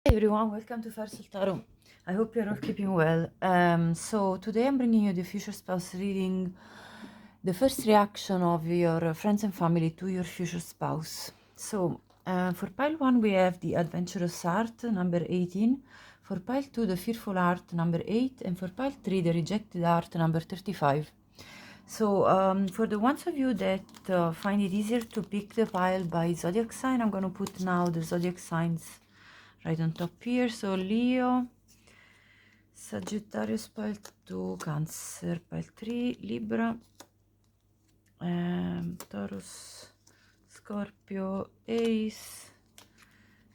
Hey everyone, welcome to Firesoultarot. I hope you're all keeping well. So today I'm bringing you the future spouse reading, the first reaction of your friends and family to your future spouse. So for pile 1 we have the adventurous heart number 18, for pile 2 the fearful heart number 8, and for pile 3 the rejected heart number 35. So for the ones of you that find it easier to pick the pile by zodiac sign, I'm going to put now the zodiac signs right on top here. So Leo, Sagittarius pile 2, Cancer pile 3, Libra, Taurus, Scorpio, Aries,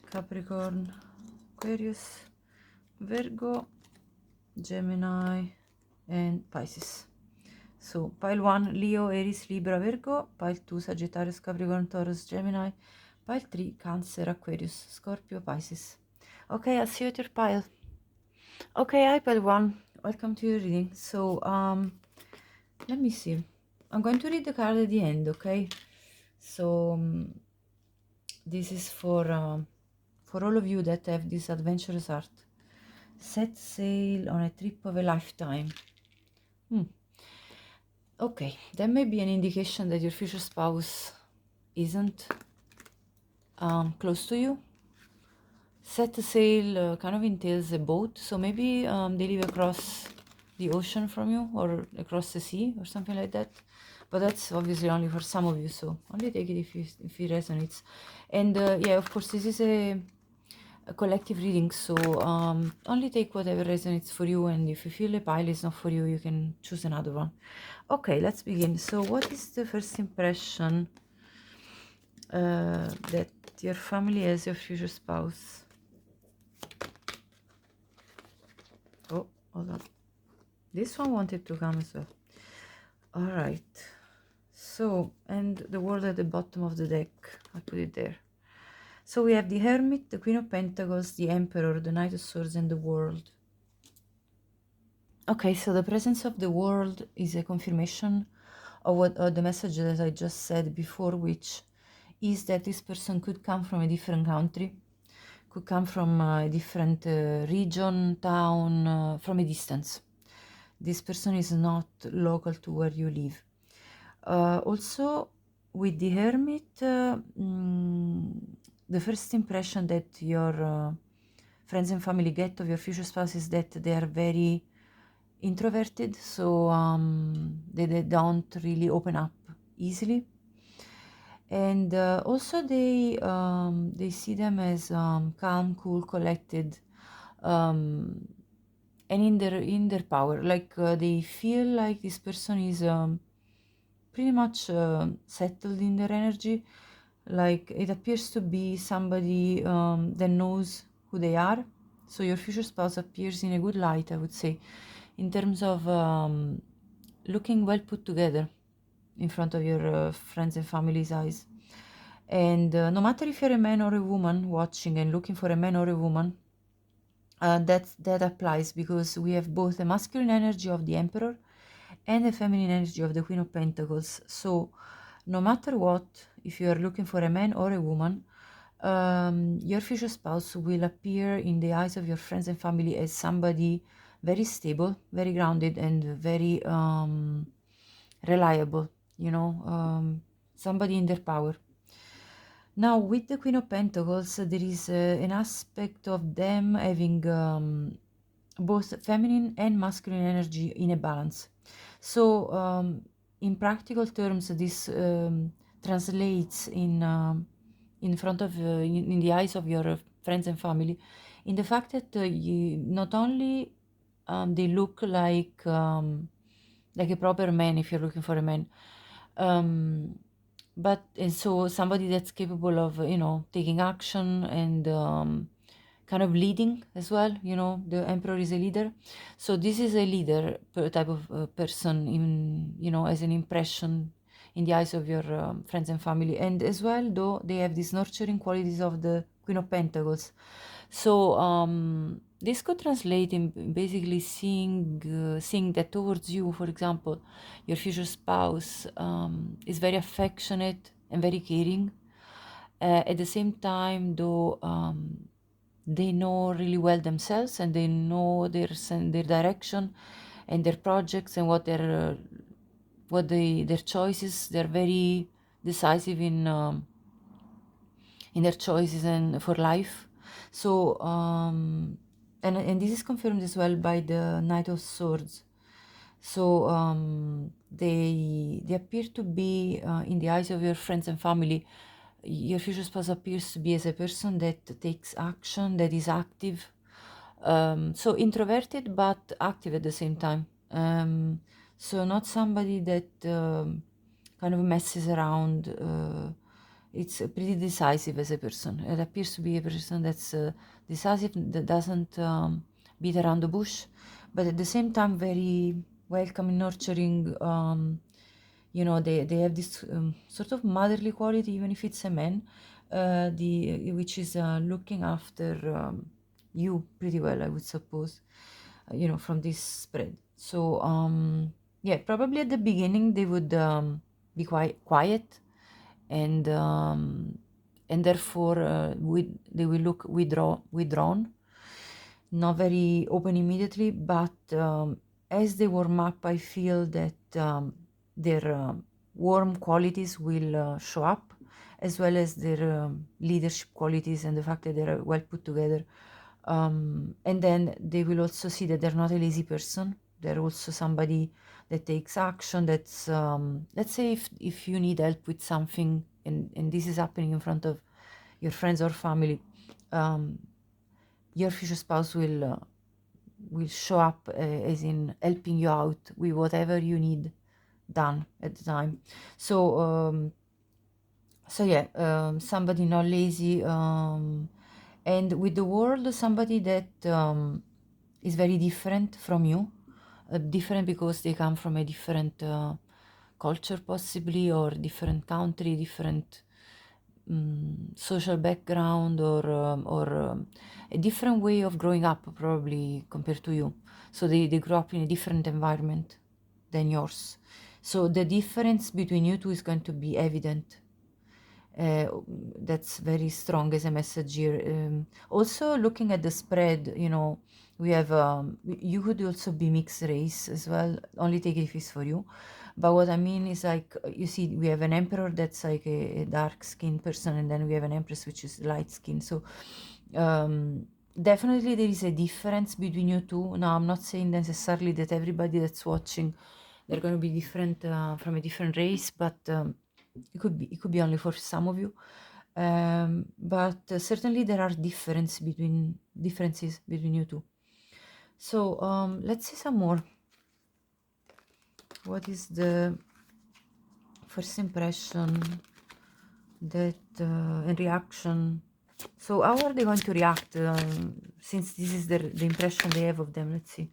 Capricorn, Aquarius, Virgo, Gemini, and Pisces. So pile 1 Leo, Aries, Libra, Virgo, pile 2 Sagittarius, Capricorn, Taurus, Gemini, pile 3 Cancer, Aquarius, Scorpio, Pisces. Okay, I'll see you at your pile. Okay, hi pile 1, welcome to your reading. So let me see, I'm going to read the card at the end, okay? So this is for all of you that have this adventurous heart. Set sail on a trip of a lifetime. Okay, that may be an indication that your future spouse isn't close to you. Set sail kind of entails a boat, so maybe they live across the ocean from you or across the sea or something like that. But that's obviously only for some of you, so only take it if it resonates. And yeah, of course, this is a collective reading, so only take whatever resonates for you, and if you feel a pile is not for you, you can choose another one. Okay, let's begin. So what is the first impression that your family has your future spouse? Oh, hold on, this one wanted to come as well. All right, so, and the world at the bottom of the deck, I put it there. So we have the Hermit, the Queen of Pentacles, the Emperor, the Knight of Swords, and the World. Okay, so the presence of the World is a confirmation of what the message that I just said before, which is that this person could come from a different country, could come from a different region, town, from a distance. This person is not local to where you live. Also, with the Hermit, the first impression that your friends and family get of your future spouse is that they are very introverted, so they don't really open up easily. And also they see them as calm, cool, collected, and in their power. Like they feel like this person is pretty much settled in their energy. Like it appears to be somebody that knows who they are. So your future spouse appears in a good light, I would say, in terms of looking well put together in front of your friends and family's eyes. And no matter if you're a man or a woman watching and looking for a man or a woman, that applies, because we have both the masculine energy of the Emperor and the feminine energy of the Queen of Pentacles. So no matter what, if you are looking for a man or a woman, your future spouse will appear in the eyes of your friends and family as somebody very stable, very grounded, and very reliable, somebody in their power. Now, with the Queen of Pentacles, there is an aspect of them having both feminine and masculine energy in a balance. So, in practical terms, this translates in front of in the eyes of your friends and family, in the fact that you not only they look like a proper man if you're looking for a man, but and so somebody that's capable of taking action and kind of leading as well. The Emperor is a leader, so this is a leader type of person, in as an impression in the eyes of your friends and family. And as well, though, they have these nurturing qualities of the Queen of Pentacles. So this could translate in basically seeing that towards you, for example, your future spouse is very affectionate and very caring. At the same time, though, they know really well themselves, and they know their direction and their projects and their choices. They're very decisive in their choices and for life. So and this is confirmed as well by the Knight of Swords. So they appear to be, in the eyes of your friends and family, your future spouse appears to be as a person that takes action, that is active, so introverted but active at the same time. So not somebody that kind of messes around. It's pretty decisive as a person. It appears to be a person that's decisive, that doesn't beat around the bush, but at the same time very welcoming, nurturing. They have this sort of motherly quality, even if it's a man, which is looking after you pretty well, I would suppose, from this spread. So yeah, probably at the beginning they would be quite quiet, and therefore they will look withdrawn, not very open immediately, but as they warm up, I feel that their warm qualities will show up, as well as their leadership qualities and the fact that they're well put together. And then they will also see that they're not a lazy person. They're also somebody that takes action. That's let's say if you need help with something, and this is happening in front of your friends or family, your future spouse will show up as in helping you out with whatever you need done at the time. So yeah, somebody not lazy, and with the world, somebody that is very different from you, different because they come from a different culture possibly, or different country, different social background, or a different way of growing up probably compared to you. So they grew up in a different environment than yours. So the difference between you two is going to be evident. That's very strong as a message here. Also, looking at the spread, we have you could also be mixed race as well. Only take it if it's for you. But what I mean is, like, you see, we have an emperor that's like a dark skinned person, and then we have an empress which is light skinned. So definitely there is a difference between you two. Now, I'm not saying necessarily that everybody that's watching, they're going to be different from a different race, but it could be only for some of you. But certainly there are differences between you two. So let's see some more. What is the first impression that and reaction? So how are they going to react, since this is the impression they have of them? Let's see.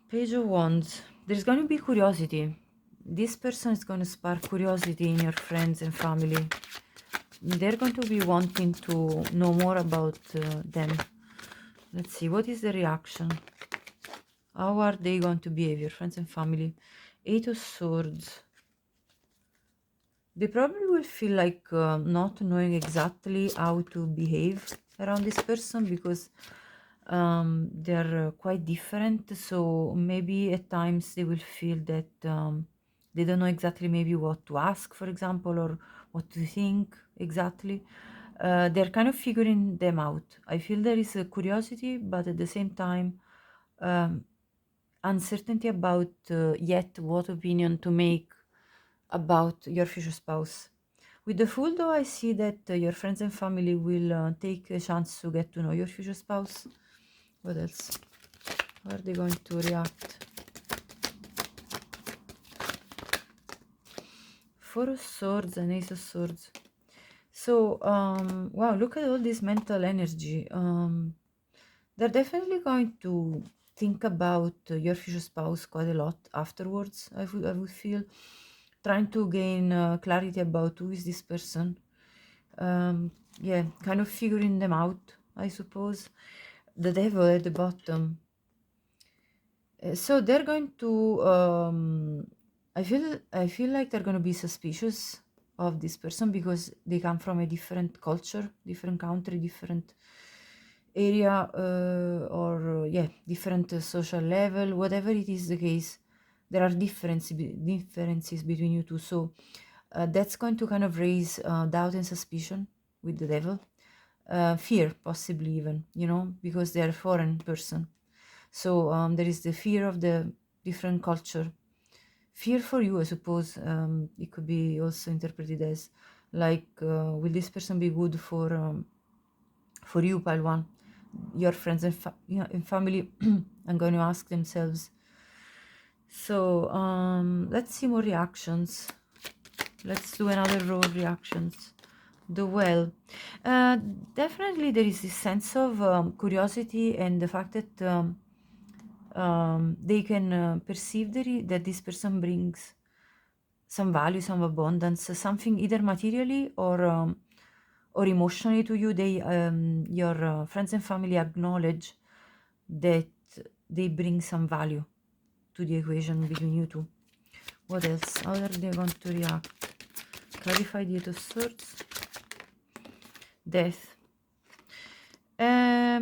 Page of Wands. There's going to be curiosity. This person is going to spark curiosity in your friends and family. They're going to be wanting to know more about them. Let's see, what is the reaction? How are they going to behave, your friends and family? Eight of Swords. They probably will feel like not knowing exactly how to behave around this person, because they're quite different. So maybe at times they will feel that they don't know exactly maybe what to ask, for example, or what to think exactly. They're kind of figuring them out. I feel there is a curiosity, but at the same time, uncertainty about yet what opinion to make about your future spouse. With the Fool, though, I see that your friends and family will take a chance to get to know your future spouse. What else? How are they going to react? Four of Swords and Ace of Swords. So, wow, look at all this mental energy. They're definitely going to think about your future spouse quite a lot afterwards, I would feel. Trying to gain clarity about who is this person. Yeah, kind of figuring them out, I suppose. The devil at the bottom. So they're going to I feel like they're going to be suspicious of this person because they come from a different culture, different country, different area, or yeah, different social level, whatever it is the case. There are differences between you two. So that's going to kind of raise doubt and suspicion with the devil, fear possibly even, you know, because they're a foreign person. So there is the fear of the different culture. Fear for you, I suppose, it could be also interpreted as like, will this person be good for you, pile one? Your friends and, and family are going to ask themselves. So let's see more reactions. Let's do another row of reactions. The well, definitely there is this sense of curiosity and the fact that they can perceive that this person brings some value, some abundance, something either materially or emotionally to you. They your friends and family acknowledge that they bring some value to the equation between you two. What else? How are they going to react? Clarify the Eight of Swords. Death. Yeah,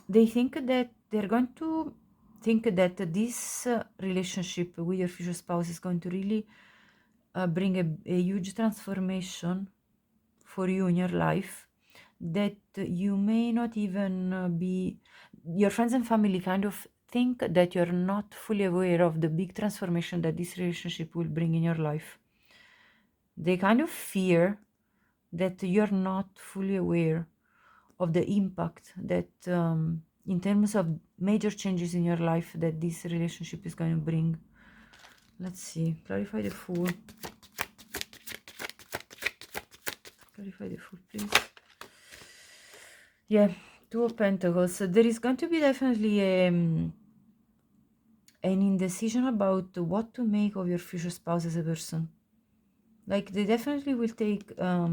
they think that they're going to think that this relationship with your future spouse is going to really bring a huge transformation for you in your life, that you may not even be, your friends and family kind of think that you're not fully aware of the big transformation that this relationship will bring in your life. They kind of fear that you're not fully aware of the impact that in terms of major changes in your life that this relationship is going to bring. Let's see, clarify the Fool. Clarify the Fool, please. Yeah, Two of Pentacles. There is going to be definitely an indecision about what to make of your future spouse as a person. Like, they definitely will take a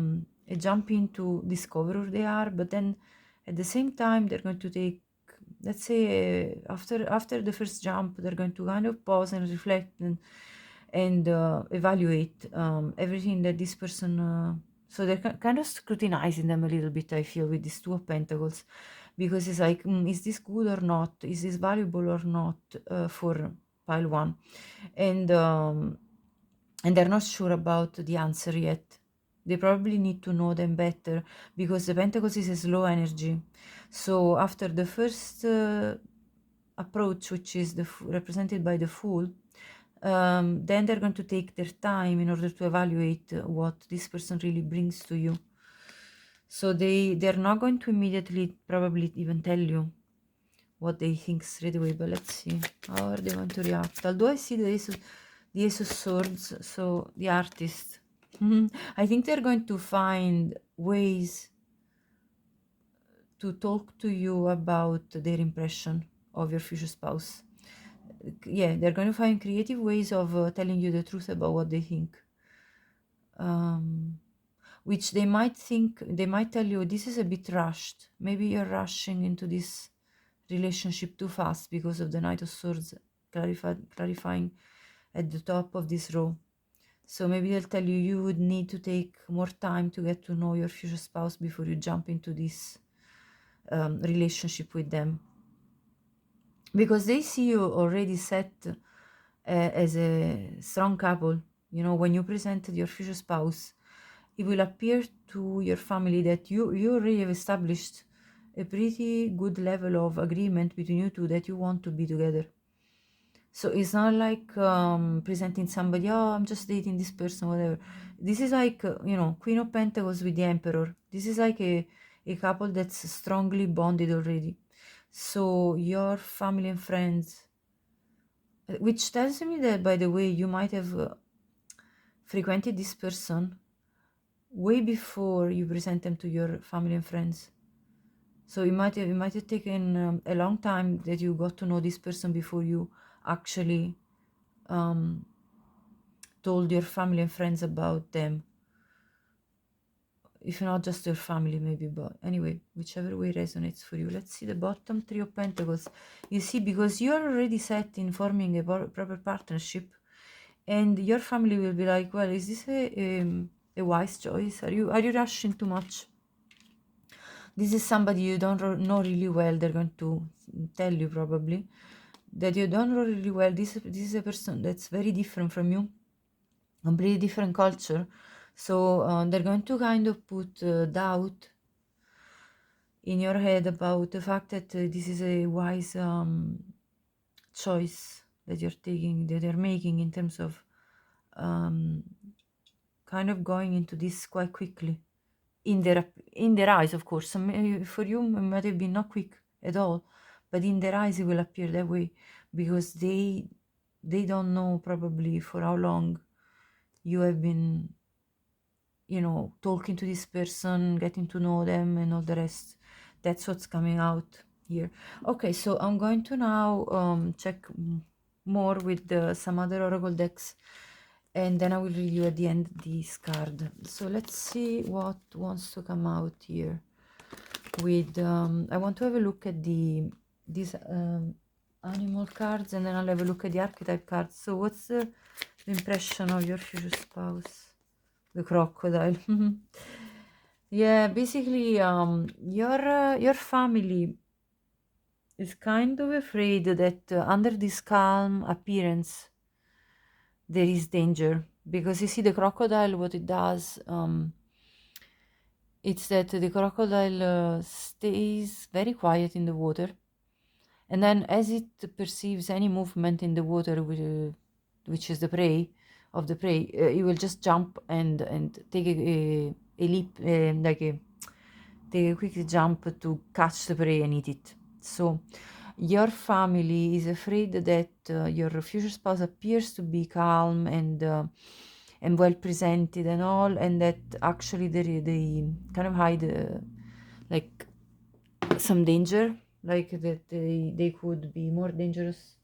jump in to discover who they are, but then at the same time they're going to take, let's say, after the first jump, they're going to kind of pause and reflect and evaluate everything that this person. So they're kind of scrutinizing them a little bit, I feel, with these Two of Pentacles, because it's like, is this good or not? Is this valuable or not for pile one? And they're not sure about the answer yet. They probably need to know them better because the Pentacles is a slow energy. So after the first approach, which is represented by the Fool, then they're going to take their time in order to evaluate what this person really brings to you. So they're not going to immediately probably even tell you what they think straight away, but let's see how are they going to react. Although I see the Ace of Swords, so the Artist, I think they're going to find ways to talk to you about their impression of your future spouse. Yeah, they're going to find creative ways of telling you the truth about what they think, which they might tell you, this is a bit rushed, maybe you're rushing into this relationship too fast, because of the Knight of Swords clarifying at the top of this row. So maybe they'll tell you you would need to take more time to get to know your future spouse before you jump into this relationship with them, because they see you already set as a strong couple. You know, when you presented your future spouse, it will appear to your family that you already have established a pretty good level of agreement between you two that you want to be together. So it's not like presenting somebody, oh, I'm just dating this person, whatever. This is like, you know, Queen of Pentacles with the Emperor. This is like a couple that's strongly bonded already. So your family and friends, which tells me that, by the way, you might have frequented this person way before you present them to your family and friends. So it might have taken a long time that you got to know this person before you actually told your family and friends about them. If not just your family, maybe, but anyway, whichever way resonates for you. Let's see the bottom, Three of Pentacles. You see, because you're already set in forming a proper partnership, and your family will be like, well, is this a wise choice? Are you rushing too much? This is somebody you don't know really well. They're going to tell you probably that you don't know really well. This is a person that's very different from you, completely different culture. So they're going to kind of put doubt in your head about the fact that this is a wise choice that you're taking, that you're making in terms of um, kind of going into this quite quickly. In their eyes, of course. For you, it might have been not quick at all, but in their eyes, it will appear that way because they don't know probably for how long you have been, talking to this person, getting to know them, and all the rest. That's what's coming out here. Okay, so I'm going to now check more with some other oracle decks, and then I will read you at the end this card. So let's see what wants to come out here. With I want to have a look at these animal cards, and then I'll have a look at the archetype cards. So what's the impression of your future spouse? The crocodile. Yeah, basically your family is kind of afraid that under this calm appearance there is danger, because you see the crocodile, what it does, it's that the crocodile stays very quiet in the water, and then as it perceives any movement in the water, which is the prey of the prey, it will just jump and take a leap, take a quick jump to catch the prey and eat it. So your family is afraid that your future spouse appears to be calm and well presented and all, and that actually they kind of hide like some danger, like that they could be more dangerous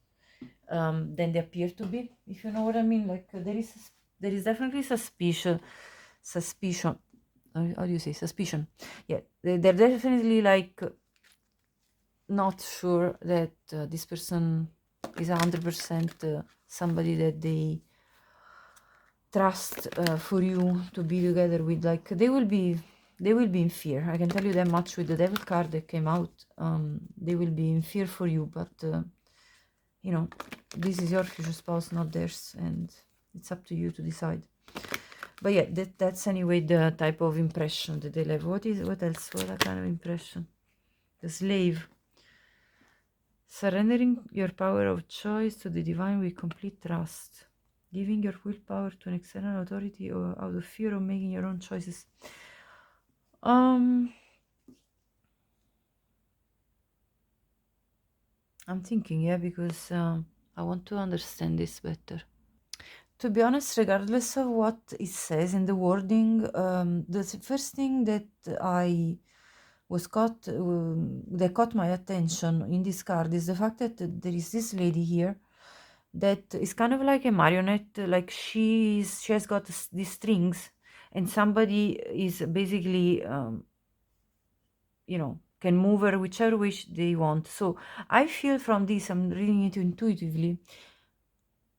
than they appear to be, if you know what I mean. Like there is definitely suspicion. How do you say suspicion? Yeah, they're definitely like not sure that this person is 100% somebody that they trust for you to be together with. Like they will be in fear. I can tell you that much with the devil card that came out. They will be in fear for you, but this is your future spouse, not theirs, and it's up to you to decide. But yeah, that's anyway the type of impression that they'll have. What else? What kind of impression? The slave. Surrendering your power of choice to the divine with complete trust. Giving your willpower to an external authority or out of fear of making your own choices. I'm thinking, yeah, because I want to understand this better. To be honest, regardless of what it says in the wording, the first thing that I was that caught my attention in this card is the fact that there is this lady here that is kind of like a marionette. Like she has got these strings, and somebody is basically can move her whichever way they want. So I feel from this, I'm reading it intuitively,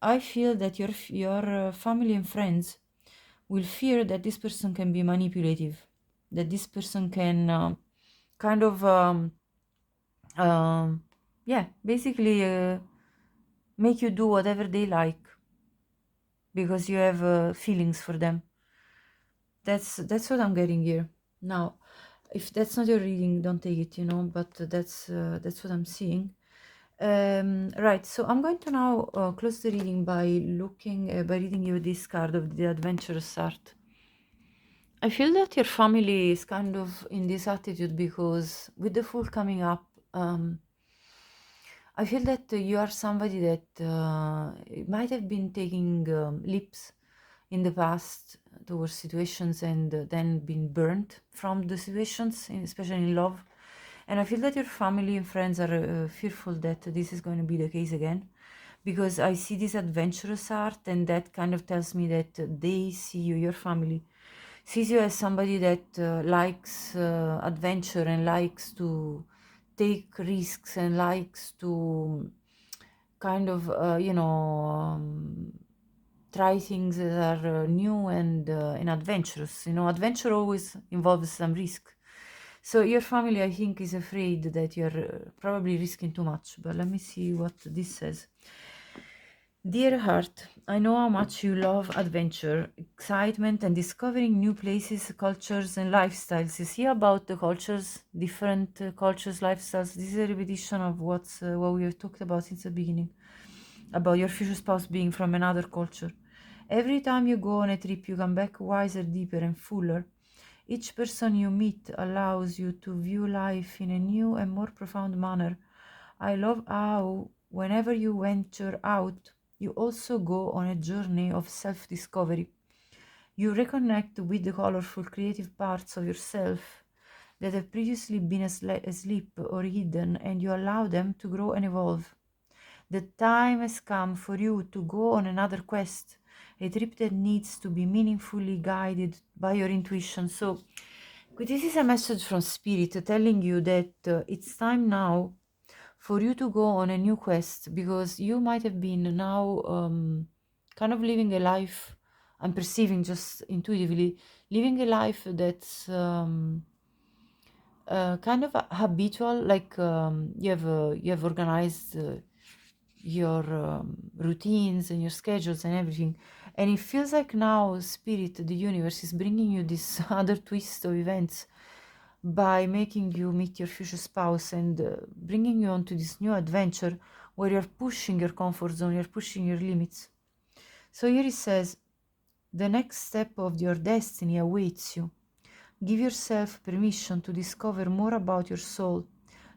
I feel that your family and friends will fear that this person can be manipulative, that this person can kind of basically make you do whatever they like because you have feelings for them. That's what I'm getting here. Now, if that's not your reading, don't take it, but that's what I'm seeing. Right, so I'm going to now close the reading by reading you this card of the Adventurous Art. I feel that your family is kind of in this attitude because with the Fool coming up, I feel that you are somebody that might have been taking leaps in the past towards situations and then been burnt from the situations, especially in love. And I feel that your family and friends are fearful that this is going to be the case again, because I see this adventurous art, and that kind of tells me that they see you, your family sees you as somebody that likes adventure and likes to take risks and likes to kind of, try things that are new and adventurous. You know, adventure always involves some risk. So your family, I think, is afraid that you're probably risking too much. But let me see what this says. Dear heart, I know how much you love adventure, excitement, and discovering new places, cultures, and lifestyles. You see about the cultures, different cultures, lifestyles. This is a repetition of what we have talked about since the beginning, about your future spouse being from another culture. Every time you go on a trip, you come back wiser, deeper, and fuller. Each person you meet allows you to view life in a new and more profound manner. I love how, whenever you venture out, you also go on a journey of self discovery. You reconnect with the colorful, creative parts of yourself that have previously been asleep or hidden, and you allow them to grow and evolve. The time has come for you to go on another quest, a trip that needs to be meaningfully guided by your intuition. So, this is a message from Spirit telling you that it's time now for you to go on a new quest, because you might have been now kind of living a life, I'm perceiving just intuitively, living a life that's kind of habitual, like you have organized your routines and your schedules and everything, and it feels like now Spirit, the universe, is bringing you this other twist of events by making you meet your future spouse and bringing you onto this new adventure where you're pushing your comfort zone, you're pushing your limits. So here it says, the next step of your destiny awaits you. Give yourself permission to discover more about your soul,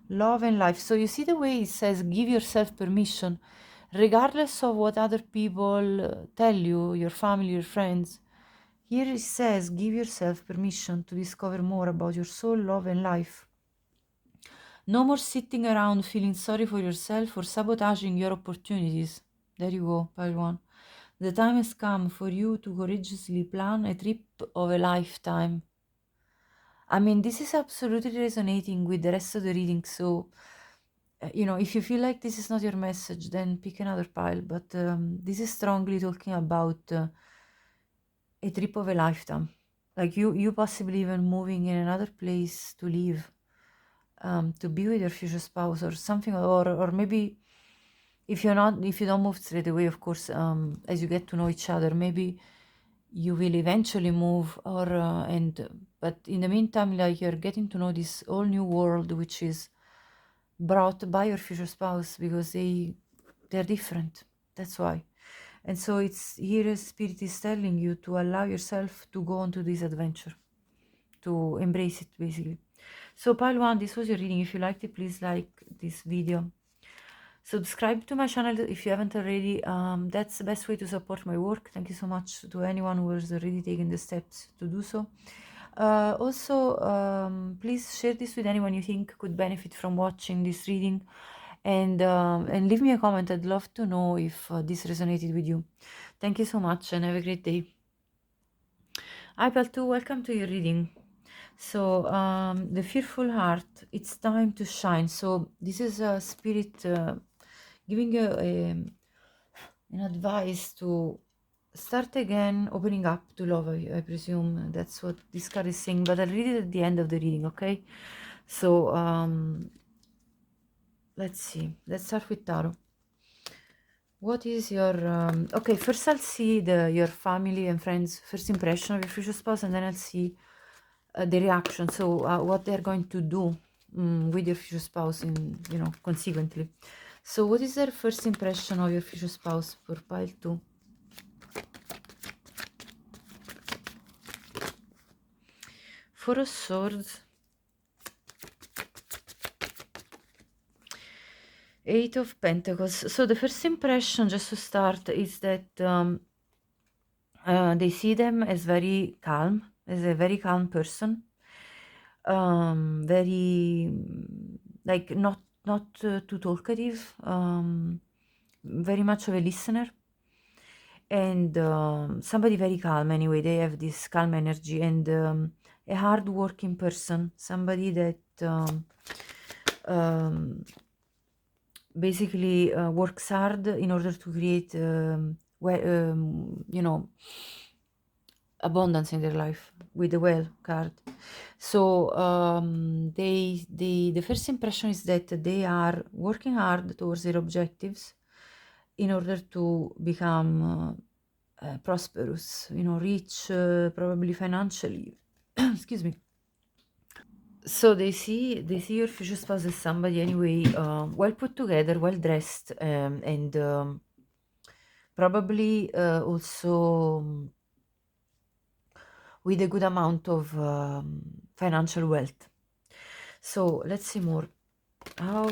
love, and life. So you see the way it says, give yourself permission, regardless of what other people tell you, your family, your friends. Here it says, give yourself permission to discover more about your soul, love, and life. No more sitting around feeling sorry for yourself or sabotaging your opportunities. There you go, pile one. The time has come for you to courageously plan a trip of a lifetime. I mean, this is absolutely resonating with the rest of the reading. So, if you feel like this is not your message, then pick another pile. But this is strongly talking about a trip of a lifetime. Like you possibly even moving in another place to live, to be with your future spouse or something, or maybe if you don't move straight away, of course, as you get to know each other, maybe you will eventually move, but in the meantime, like, you're getting to know this whole new world which is brought by your future spouse, because they're different. That's why. And so it's here Spirit is telling you to allow yourself to go on to this adventure, to embrace it, basically. So pile one, this was your reading. If you liked it, please like this video. Subscribe to my channel if you haven't already. That's the best way to support my work. Thank you so much to anyone who has already taken the steps to do so. Also, please share this with anyone you think could benefit from watching this reading, and leave me a comment. I'd love to know if this resonated with you. Thank you so much and have a great day. Hi, Pal2, welcome to your reading. So, the fearful heart, it's time to shine. So, this is a Spirit giving you an advice to start again, opening up to love. I presume that's what this card is saying, but I'll read it at the end of the reading, okay? So, let's see. Let's start with tarot. What is your okay, first I'll see your family and friends first impression of your future spouse, and then I'll see the reaction, so what they're going to do with your future spouse, consequently. So what is their first impression of your future spouse for pile 2? Four of Swords, Eight of Pentacles. So the first impression, just to start, is that they see them as very calm, as a very calm person, very like not too talkative, very much of a listener, and somebody very calm. Anyway, they have this calm energy, and a hard-working person, somebody that basically works hard in order to create you know, abundance in their life with the well card. So the first impression is that they are working hard towards their objectives in order to become prosperous, rich, probably financially. Excuse me. So they see your future spouse as somebody anyway, well put together, well dressed, and probably also with a good amount of financial wealth. So let's see more. How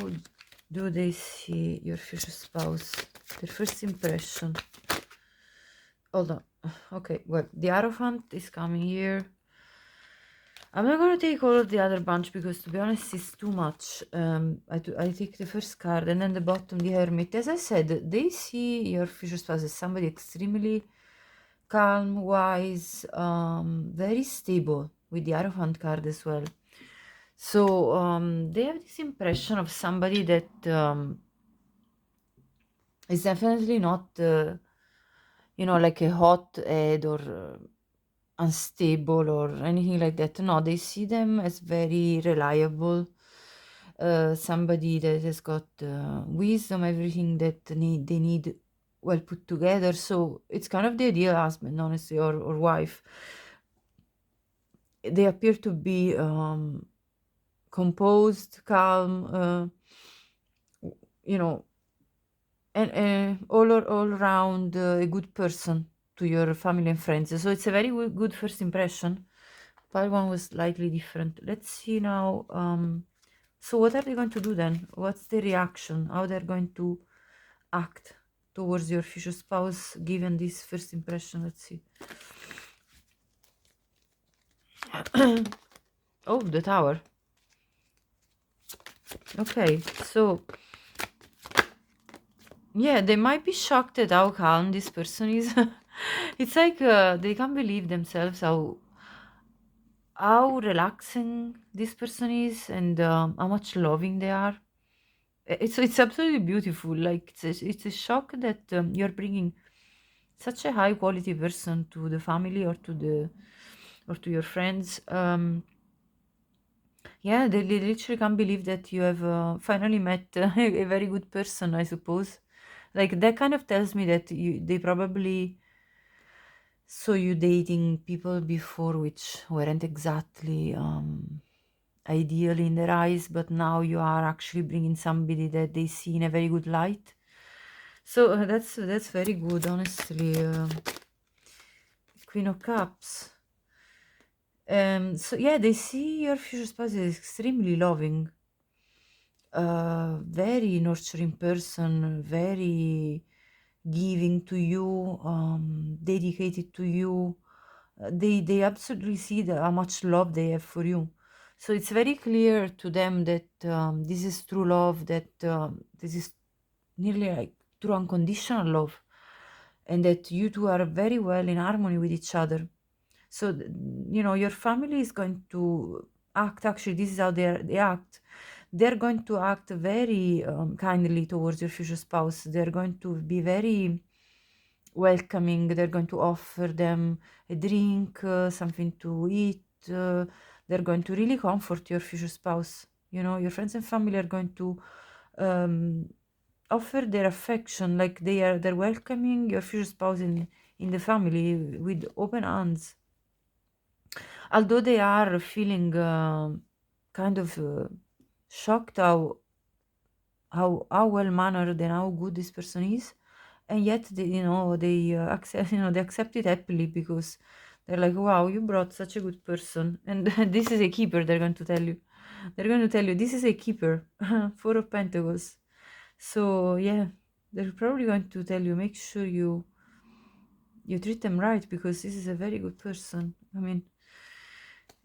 do they see your future spouse? Their first impression. Hold on. Okay, well, the Hierophant is coming here. I'm not gonna take all of the other bunch because, to be honest, it's too much. I take the first card and then the bottom, the Hermit. As I said, they see your future spouse as somebody extremely calm, wise, very stable, with the Hierophant card as well. So they have this impression of somebody that is definitely not, like a hot head or unstable or anything like that. No, they see them as very reliable, somebody that has got wisdom, everything that they need well put together. So it's kind of the ideal husband, honestly, or wife. They appear to be composed, calm, and all around a good person to your family and friends. So it's a very good first impression. Part one was slightly different. Let's see now. So what are they going to do then? What's the reaction? How they're going to act towards your future spouse given this first impression? Let's see. Oh, the Tower. Okay, so yeah, they might be shocked at how calm this person is. It's like they can't believe themselves how relaxing this person is, and how much loving they are. It's absolutely beautiful. Like it's a shock that you're bringing such a high quality person to the family or to your friends. Yeah, they literally can't believe that you have finally met a very good person, I suppose. Like that kind of tells me that they probably saw you dating people before which weren't exactly ideal in their eyes, but now you are actually bringing somebody that they see in a very good light. So that's very good, honestly. Queen of Cups. So yeah, they see your future spouse as extremely loving, very nurturing person, very giving to you, dedicated to you. They absolutely see how much love they have for you. So it's very clear to them that this is true love, that this is nearly like true unconditional love, and that you two are very well in harmony with each other. So your family is going to act, actually this is how they act. They're going to act very kindly towards your future spouse. They're going to be very welcoming. They're going to offer them a drink, something to eat. They're going to really comfort your future spouse. Your friends and family are going to um, offer their affection, like they're welcoming your future spouse in the family with open arms. Although they are feeling kind of shocked how well mannered and how good this person is, and yet they accept they accept it happily, because they're like, wow, you brought such a good person, and this is a keeper. They're going to tell you this is a keeper. Four of Pentacles. So yeah, they're probably going to tell you, make sure you treat them right, because this is a very good person. I mean,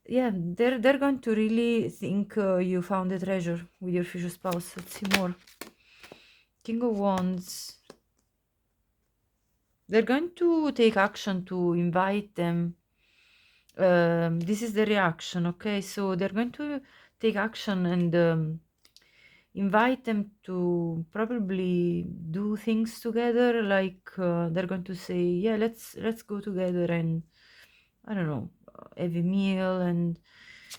yeah, they're going to really think you found a treasure with your future spouse. Let's see more. King of Wands. They're going to take action to invite them. This is the reaction, okay? So they're going to take action and invite them to probably do things together, like they're going to say, yeah, let's go together and, I don't know, have a meal. And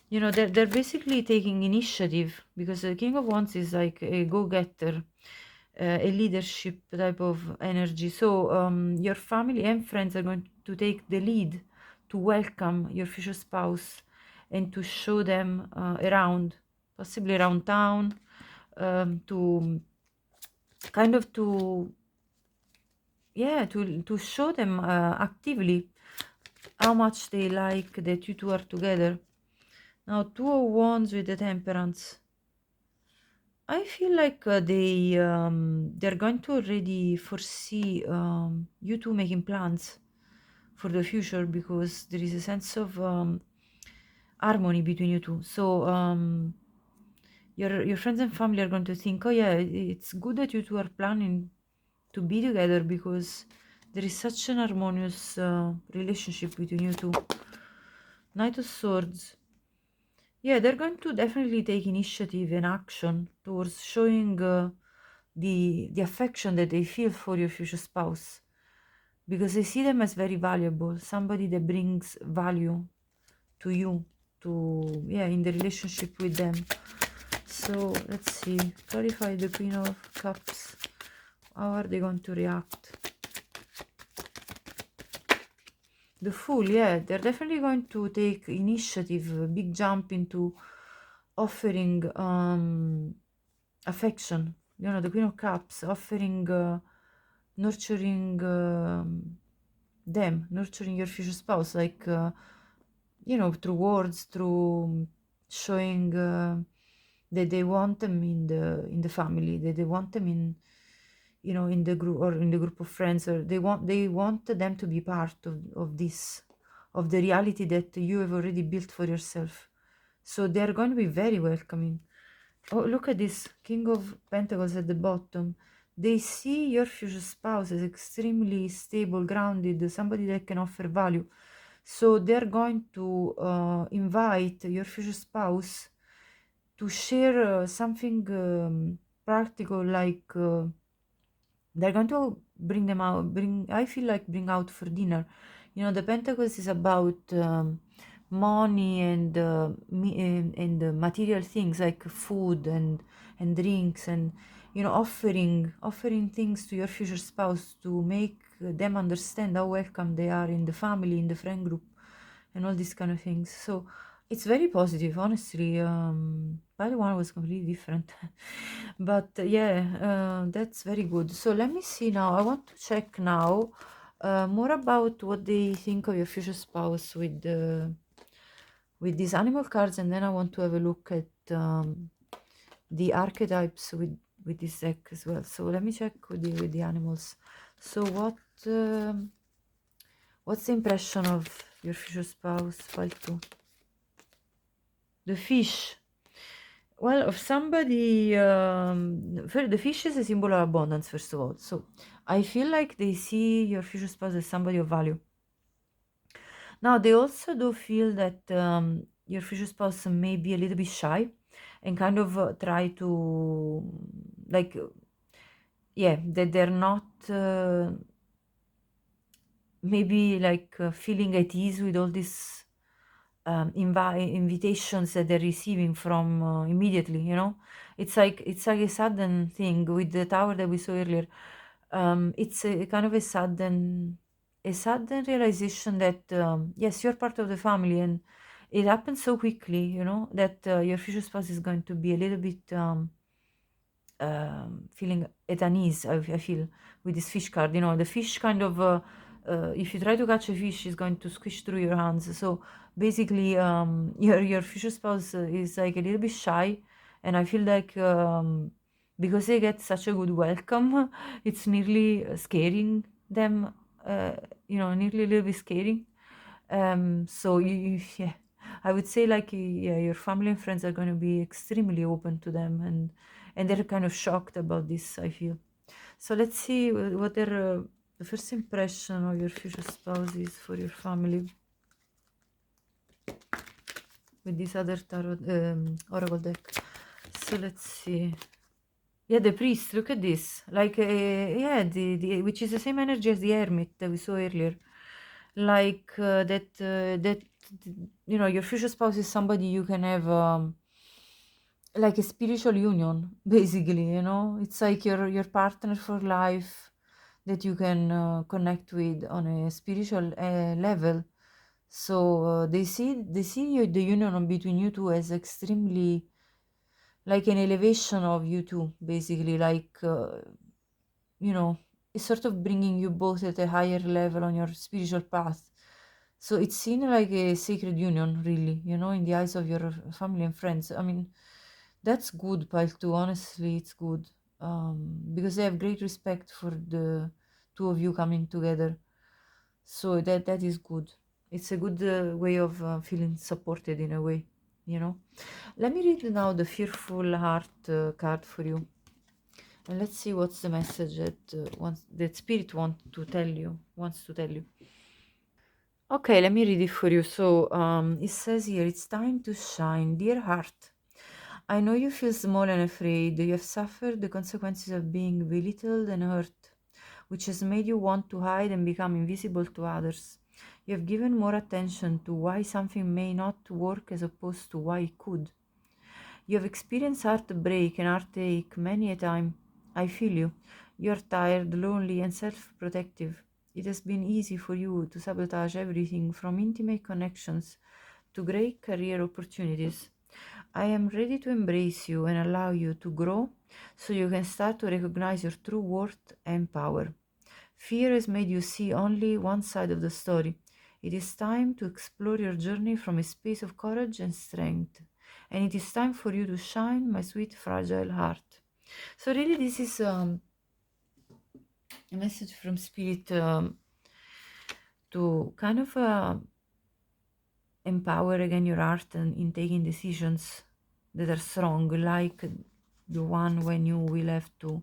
you know, they're basically taking initiative, because the King of Wands is like a go-getter, a leadership type of energy. So your family and friends are going to take the lead to welcome your future spouse and to show them around, possibly around town, to kind of to, yeah, to show them actively how much they like that you two are together. Now, Two of Wands with the Temperance. I feel like they're going to already foresee you two making plans for the future, because there is a sense of harmony between you two. So your friends and family are going to think, oh yeah, it's good that you two are planning to be together, because there is such an harmonious relationship between you two. Knight of Swords. Yeah, they're going to definitely take initiative and action towards showing the affection that they feel for your future spouse, because they see them as very valuable, somebody that brings value to you, to, yeah, in the relationship with them. So let's see, clarify the Queen of Cups. How are they going to react? The Fool, yeah, they're definitely going to take initiative, a big jump into offering affection. You know, the Queen of Cups offering nurturing them, nurturing your future spouse, like you know, through words, through showing that they want them in the family, that they want them in, you know, in the group, or in the group of friends, or they want them to be part of this, of the reality that you have already built for yourself. So they're going to be very welcoming. Oh, look at this King of Pentacles at the bottom. They see your future spouse as extremely stable, grounded, somebody that can offer value. So they're going to invite your future spouse to share something practical, like they're going to bring them out, I feel like bring out for dinner. You know, the Pentacles is about money and material things, like food and drinks, and you know, offering things to your future spouse to make them understand how welcome they are in the family, in the friend group, and all these kind of things. So it's very positive, honestly. By the one was completely different. But yeah, that's very good. So let me see now. I want to check now more about what they think of your future spouse with these animal cards, and then I want to have a look at the archetypes with this deck as well. So let me check with the animals. So what's the impression of your future spouse? File 2. The fish. Well, of somebody, the fish is a symbol of abundance, first of all. So I feel like they see your future spouse as somebody of value. Now, they also do feel that your future spouse may be a little bit shy and kind of try to, like, yeah, that they're not maybe like feeling at ease with all these invitations that they're receiving from immediately, you know. It's like a sudden thing with the tower that we saw earlier. It's a kind of a sudden realization that yes, you're part of the family, and it happens so quickly, you know, that your future spouse is going to be a little bit feeling at unease. I feel with this fish card, you know, the fish kind of if you try to catch a fish, is going to squish through your hands. So basically, your future spouse is like a little bit shy, and I feel like because they get such a good welcome, it's nearly scaring them. You know, nearly a little bit scaring. So yeah, I would say like, yeah, your family and friends are going to be extremely open to them, and they're kind of shocked about this, I feel. So let's see what their the first impression of your future spouse is for your family with this other tarot oracle deck. So let's see. Yeah, the priest, look at this. Like, yeah, which is the same energy as the hermit that we saw earlier. Like, that, you know, your future spouse is somebody you can have, like a spiritual union, basically, you know? It's like your partner for life that you can connect with on a spiritual level. So they see the union between you two as extremely like an elevation of you two, basically, like you know, it's sort of bringing you both at a higher level on your spiritual path. So it's seen like a sacred union, really, you know, in the eyes of your family and friends. I mean, that's good, pile two. Honestly, it's good, because they have great respect for the two of you coming together. So that is good. It's a good way of feeling supported in a way, you know. Let me read now the Fearful Heart card for you. And let's see what's the message that Spirit wants to tell you. Okay, let me read it for you. So it says here, it's time to shine. Dear heart, I know you feel small and afraid. You have suffered the consequences of being belittled and hurt, which has made you want to hide and become invisible to others. You have given more attention to why something may not work as opposed to why it could. You have experienced heartbreak and heartache many a time. I feel you. You are tired, lonely, and self protective. It has been easy for you to sabotage everything from intimate connections to great career opportunities. I am ready to embrace you and allow you to grow so you can start to recognize your true worth and power. Fear has made you see only one side of the story. It is time to explore your journey from a space of courage and strength. And it is time for you to shine, my sweet, fragile heart. So, really, this is a message from Spirit to kind of empower again your heart and in taking decisions that are strong, like the one when you will have to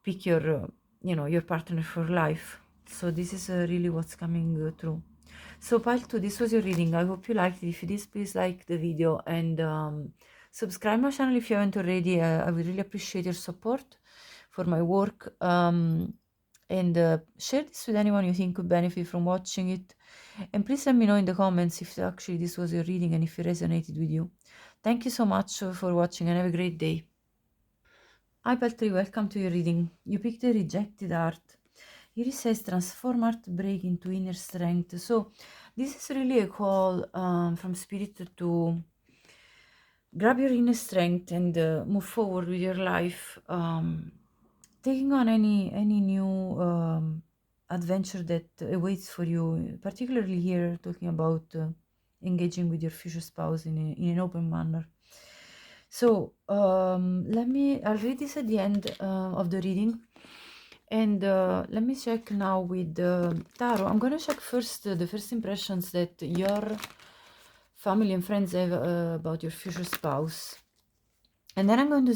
pick your your partner for life. So this is really what's coming through. So pile 2, this was your reading. I hope you liked it. If you did, please like the video and subscribe my channel if you haven't already. I would really appreciate your support for my work, and share this with anyone you think could benefit from watching it. And please let me know in the comments if actually this was your reading and if it resonated with you. Thank you so much for watching and have a great day. Hi Peltri, welcome to your reading. You picked the rejected heart. Here it says transform heartbreak into inner strength. So this is really a call from Spirit to grab your inner strength and move forward with your life, taking on any new adventure that awaits for you. Particularly here, talking about engaging with your future spouse in an open manner. So I'll read this at the end of the reading. And let me check now with the tarot. I'm going to check first the first impressions that your family and friends have about your future spouse. And then I'm going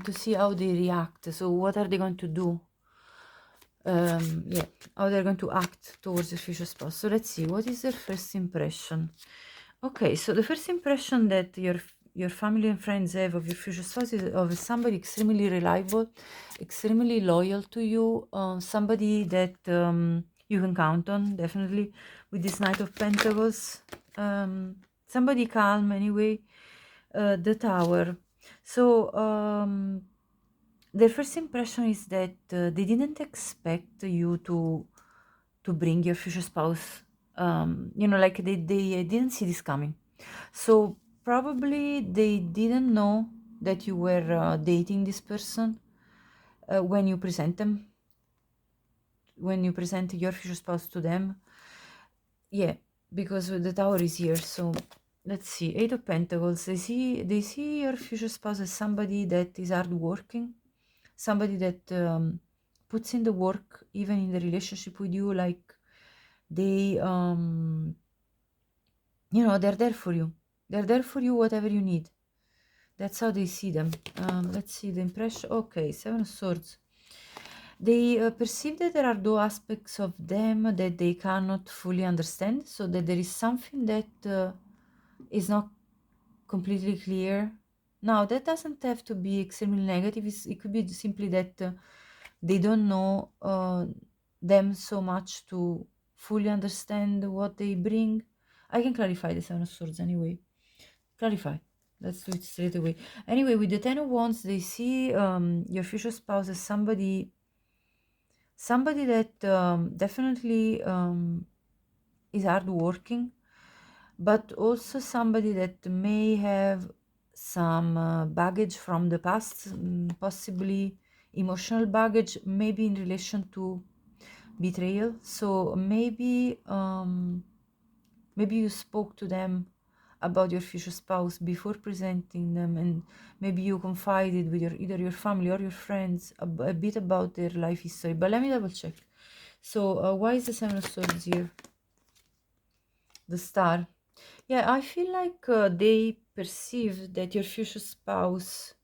to see how they react. So what are they going to do? Yeah, how they're going to act towards your future spouse. So let's see, what is their first impression? Okay, so the first impression that your family and friends have of your future spouse is of somebody extremely reliable, extremely loyal to you, somebody that you can count on, definitely, with this Knight of Pentacles. Somebody calm, anyway. The Tower. So, their first impression is that they didn't expect you to bring your future spouse. Like they didn't see this coming. So probably they didn't know that you were dating this person when you present your future spouse to them. Yeah, because the Tower is here. So let's see, Eight of Pentacles. They see your future spouse as somebody that is hardworking, somebody that puts in the work even in the relationship with you. Like they they're there for you. They're there for you whatever you need. That's how they see them. Let's see the impression. Okay, Seven of Swords. They perceive that there are those aspects of them that they cannot fully understand, so that there is something that is not completely clear Now, that doesn't have to be extremely negative. It could be simply that they don't know them so much to fully understand what they bring. I can clarify the Seven of Swords anyway. Clarify. Let's do it straight away. Anyway, with the Ten of Wands, they see your future spouse as somebody that definitely is hardworking, but also somebody that may have some baggage from the past, possibly emotional baggage, maybe in relation to betrayal. So maybe you spoke to them about your future spouse before presenting them, and maybe you confided with either your family or your friends a bit about their life history. But let me double check. So why is the Seven of Swords here? The Star. Yeah, I feel like they perceive that your future spouse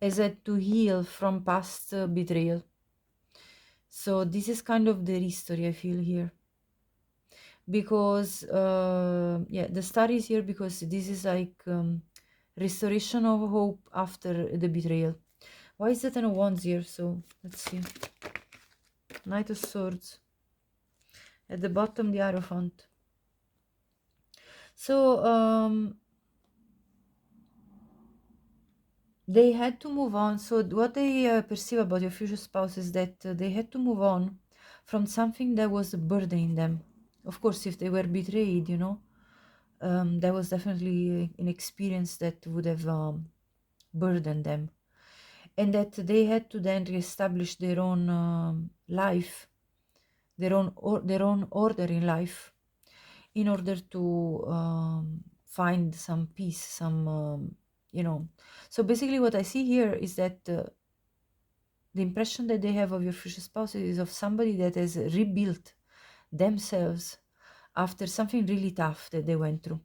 has had to heal from past betrayal. So this is kind of the history I feel here. Because, yeah, the Star is here because this is like restoration of hope after the betrayal. Why is the Ten of Wands here? So, let's see. Knight of Swords. At the bottom, the Hierophant. So, they had to move on. So what they perceive about your future spouse is that they had to move on from something that was burdening them. Of course, if they were betrayed, you know, that was definitely an experience that would have burdened them. And that they had to then reestablish their own life, their own order in life, in order to find some peace, some you know. So basically, what I see here is that the impression that they have of your future spouse is of somebody that has rebuilt themselves after something really tough that they went through.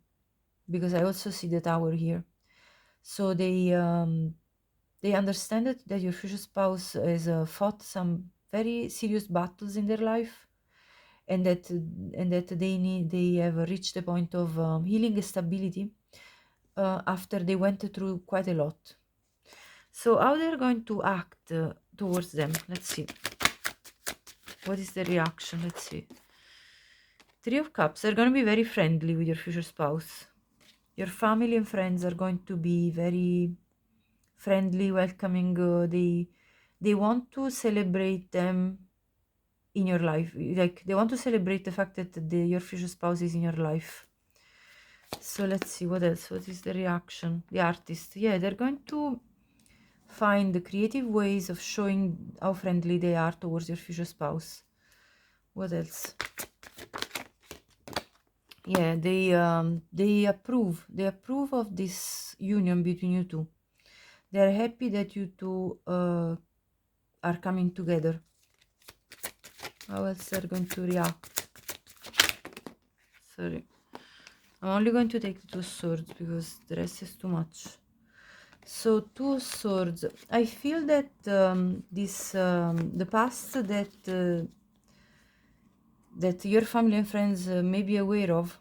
Because I also see the Tower here. So they understand that your future spouse has fought some very serious battles in their life, and that they have reached the point of healing and stability after they went through quite a lot. So how they're going to act towards them? Let's see. What is the reaction? Let's see. Three of Cups. They're going to be very friendly with your future spouse. Your family and friends are going to be very friendly, welcoming. They want to celebrate them in your life. Like, they want to celebrate the fact that your future spouse is in your life. So let's see, what else? What is the reaction? The Artist. Yeah, they're going to find the creative ways of showing how friendly they are towards your future spouse. What else? Yeah, they approve of this union between you two. They are happy that you two are coming together. How else they're going to react? Sorry, I'm only going to take the Two of Swords because the rest is too much. So Two of Swords. I feel that the past that your family and friends may be aware of,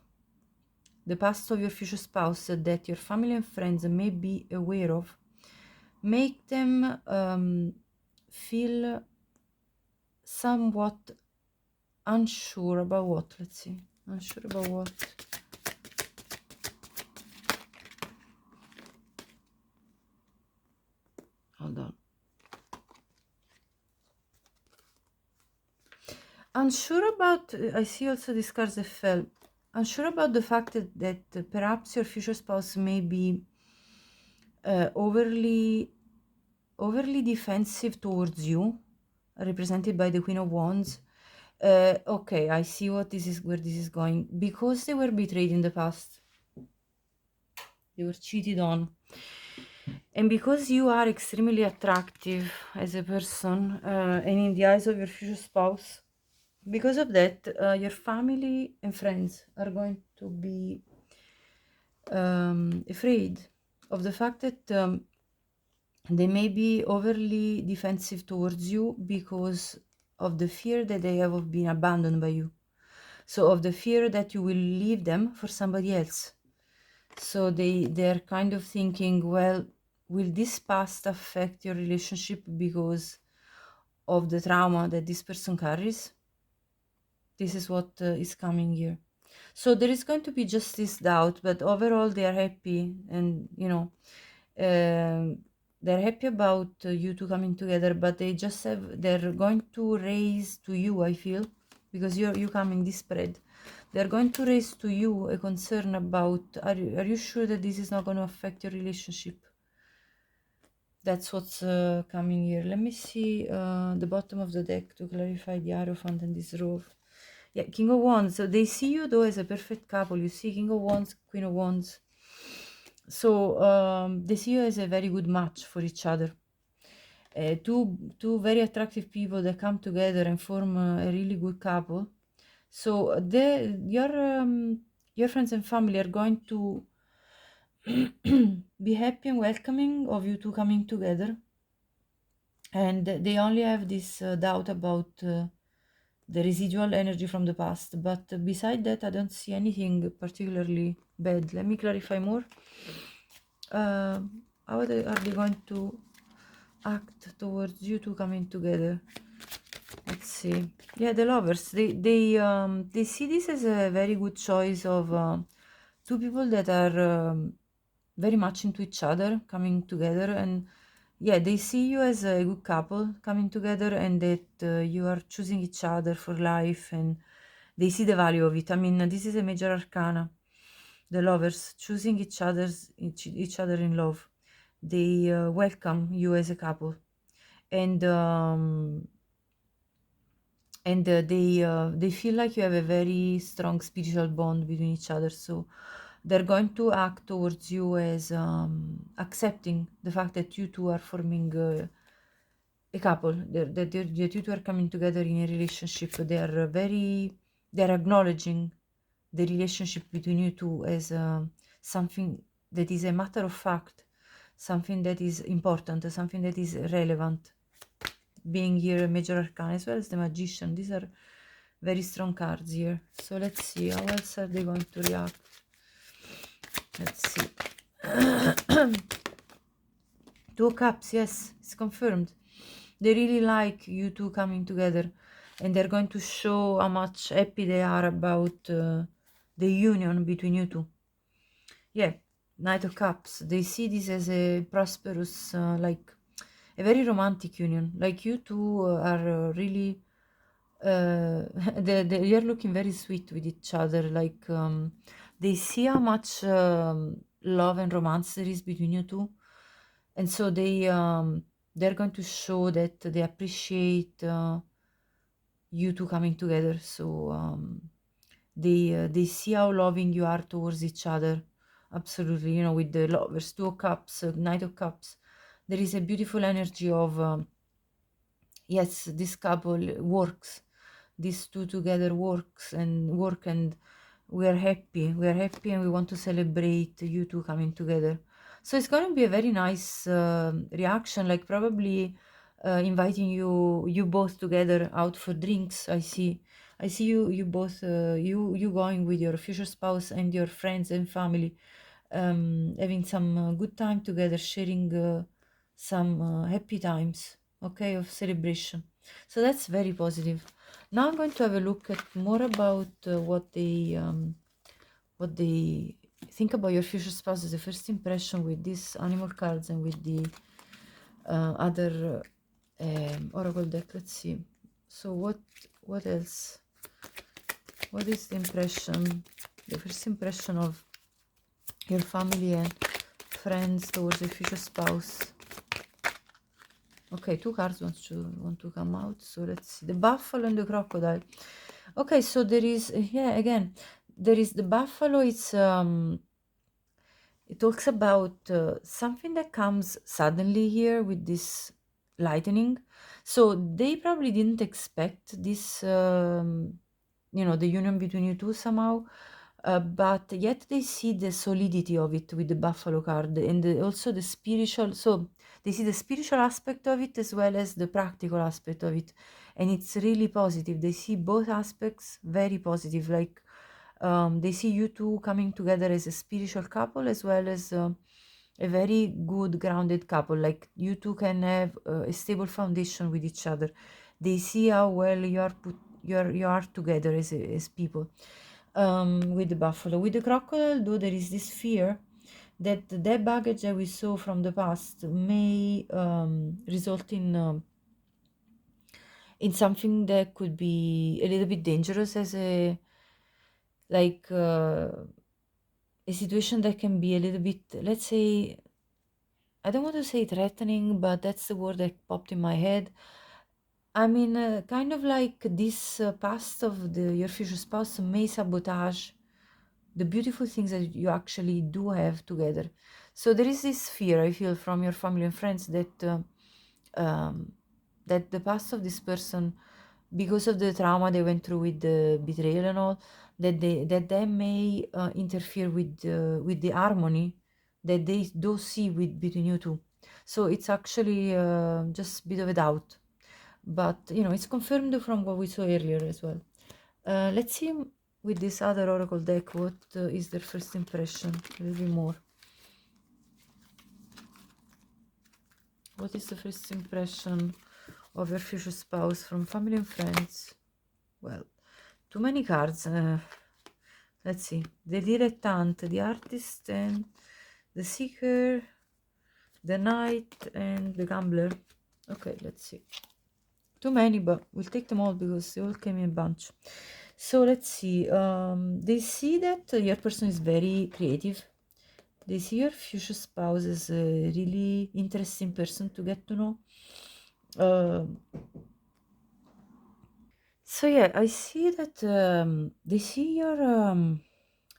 the past of your future spouse that your family and friends may be aware of, make them feel somewhat unsure about what? Let's see. Unsure about what? Hold on. Unsure about, I see also these cards that fell. Unsure about the fact that perhaps your future spouse may be overly defensive towards you, represented by the Queen of Wands. Okay, I see where this is going. Because they were betrayed in the past, they were cheated on, and because you are extremely attractive as a person, and in the eyes of your future spouse, because of that, your family and friends are going to be afraid of the fact that they may be overly defensive towards you because of the fear that they have of being abandoned by you. So of the fear that you will leave them for somebody else. So they're kind of thinking, well, will this past affect your relationship because of the trauma that this person carries? This is what is coming here. So there is going to be just this doubt, but overall they are happy, and um, they're happy about you two coming together. But they're going to raise to you, I feel, because you coming this spread. They're going to raise to you a concern about, are you sure that this is not going to affect your relationship? That's what's coming here. Let me see the bottom of the deck to clarify the Hierophant and this Rove. Yeah, King of Wands. So they see you though as a perfect couple. You see King of Wands, Queen of Wands. So they see you as a very good match for each other. Two very attractive people that come together and form a really good couple. So your friends and family are going to be happy and welcoming of you two coming together, and they only have this doubt about the residual energy from the past. But beside that, I don't see anything particularly bad. Let me clarify more. How are they going to act towards you two coming together? Let's see. Yeah, the lovers. They see this as a very good choice of two people that are very much into each other coming together, and yeah, they see you as a good couple coming together, and that you are choosing each other for life, and they see the value of it. I mean, this is a major arcana. The lovers choosing each other in love. They welcome you as a couple, and they feel like you have a very strong spiritual bond between each other. So they're going to act towards you as accepting the fact that you two are forming a couple, that you two are coming together in a relationship. They're acknowledging the relationship between you two as something that is a matter of fact, something that is important, something that is relevant, being here a major arcana as well as the Magician. These are very strong cards here. So let's see, how else are they going to react? Let's see. Two of Cups, yes, it's confirmed. They really like you two coming together, and they're going to show how much happy they are about the union between you two. Yeah, Knight of Cups. They see this as a prosperous, like a very romantic union. Like you two are really, you're looking very sweet with each other. Like they see how much love and romance there is between you two, and so they're going to show that they appreciate you two coming together. So they see how loving you are towards each other. Absolutely, with the lovers, Two of Cups, Knight of Cups, there is a beautiful energy of yes, this couple works. These two together work, and we are happy. We are happy, and we want to celebrate you two coming together. So it's going to be a very nice reaction, like probably inviting you both together out for drinks. I see you both you going with your future spouse and your friends and family, having some good time together, sharing some happy times, okay, of celebration. So that's very positive. Now I'm going to have a look at more about what they think about your future spouse as a first impression with these animal cards and with the other oracle deck. Let's see. So what else? What is the impression, the first impression of your family and friends towards your future spouse? Okay, two cards want to come out. So let's see. The buffalo and the crocodile. Okay, so there is, yeah, again, there is the buffalo. It talks about something that comes suddenly here with this lightning. So they probably didn't expect this, the union between you two somehow. But yet they see the solidity of it with the buffalo card, and also the spiritual. So they see the spiritual aspect of it as well as the practical aspect of it, and it's really positive. They see both aspects very positive. Like they see you two coming together as a spiritual couple as well as a very good grounded couple, like you two can have a stable foundation with each other. They see how well you are together as people. With the buffalo, with the crocodile, though, there is this fear that that baggage that we saw from the past may result in something that could be a little bit dangerous, as like a situation that can be a little bit, let's say, I don't want to say threatening, but that's the word that popped in my head. I mean, kind of like this past of your future spouse may sabotage the beautiful things that you actually do have together. So there is this fear I feel from your family and friends um, that the past of this person, because of the trauma they went through with the betrayal and all, that they may interfere with the harmony that they do see with between you two. So it's actually just a bit of a doubt, but it's confirmed from what we saw earlier as well. Let's see with this other oracle deck what is their first impression a little bit more. What is the first impression of your future spouse from family and friends? Well, too many cards. Let's see. The dilettante, the artist, and the seeker, the knight, and the gambler. Okay, let's see. Too many, but we'll take them all because they all came in a bunch. So let's see. They see that your person is very creative. They see your future spouse as a really interesting person to get to know. Uh, so yeah, I see that they see your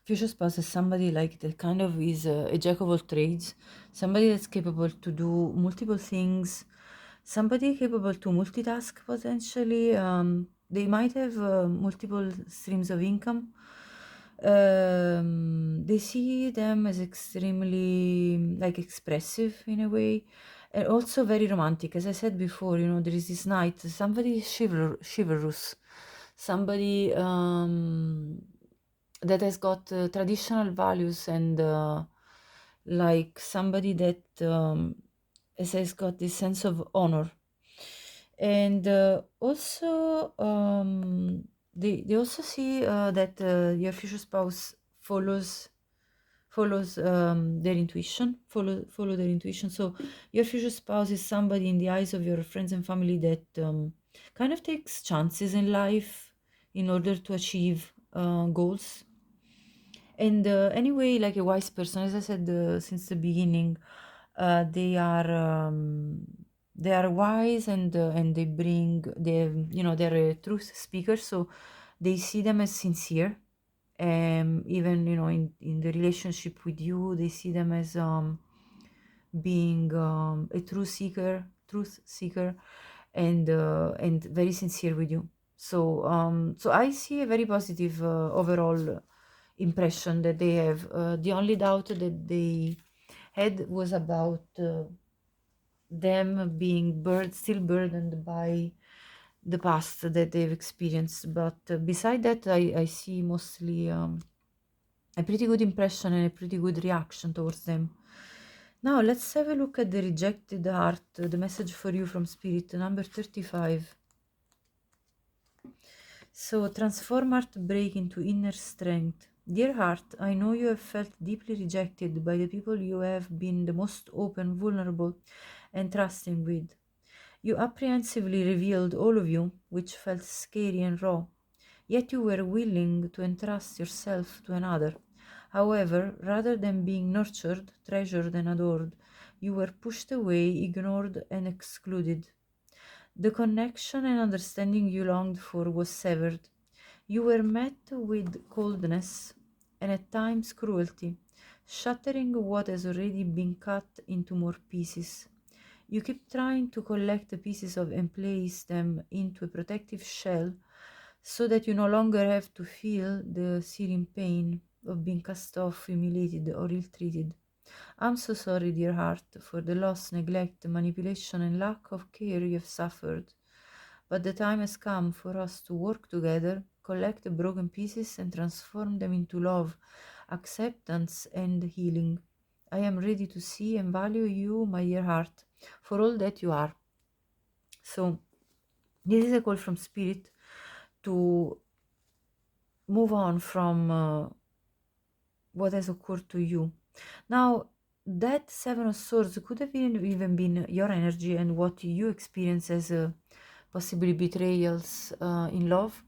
future spouse as somebody like that kind of is a jack of all trades, somebody that's capable to do multiple things, somebody capable to multitask potentially. They might have multiple streams of income. They see them as extremely like expressive in a way, and also very romantic. As I said before, there is this night, somebody chivalrous, somebody that has got traditional values and like somebody that has got this sense of honor. And also they also see that your future spouse follows their intuition, follow their intuition. So your future spouse is somebody in the eyes of your friends and family that kind of takes chances in life in order to achieve goals. And anyway, like a wise person, as I said since the beginning, they are wise, and they're a truth speaker, so they see them as sincere. Even in the relationship with you, they see them as being a truth seeker, and very sincere with you. So I see a very positive overall impression that they have. The only doubt that they had was about them being still burdened by the past that they've experienced. But beside that, I see mostly a pretty good impression and a pretty good reaction towards them. Now let's have a look at the rejected heart, the message for you from Spirit, number 35. So transform heartbreak into inner strength. Dear heart, I know you have felt deeply rejected by the people you have been the most open, vulnerable, and trusting with. You apprehensively revealed all of you, which felt scary and raw, yet you were willing to entrust yourself to another. However, rather than being nurtured, treasured, and adored, you were pushed away, ignored, and excluded. The connection and understanding you longed for was severed. You were met with coldness and at times cruelty, shattering what has already been cut into more pieces. You keep trying to collect the pieces and place them into a protective shell so that you no longer have to feel the searing pain of being cast off, humiliated, or ill treated. I'm so sorry, dear heart, for the loss, neglect, manipulation, and lack of care you have suffered. But the time has come for us to work together, collect the broken pieces, and transform them into love, acceptance, and healing. I am ready to see and value you, my dear heart, for all that you are. So this is a call from Spirit to move on from what has occurred to you. Now, that Seven of Swords could have even been your energy and what you experience as possibly betrayals in love,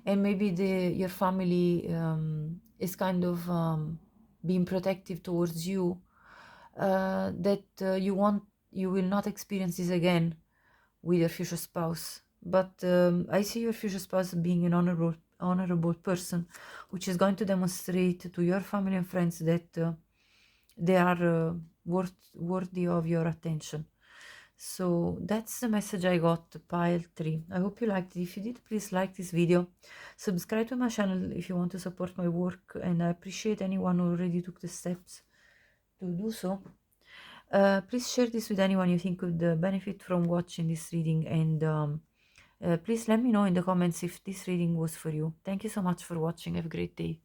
and maybe your family is kind of being protective towards you, that you will not experience this again with your future spouse. But I see your future spouse being an honorable person, which is going to demonstrate to your family and friends that they are worthy of your attention. So that's the message I got, pile 3. I hope you liked it. If you did, please like this video, subscribe to my channel if you want to support my work, and I appreciate anyone who already took the steps to do so. Please share this with anyone you think could benefit from watching this reading, and please let me know in the comments if this reading was for you. Thank you so much for watching. Have a great day.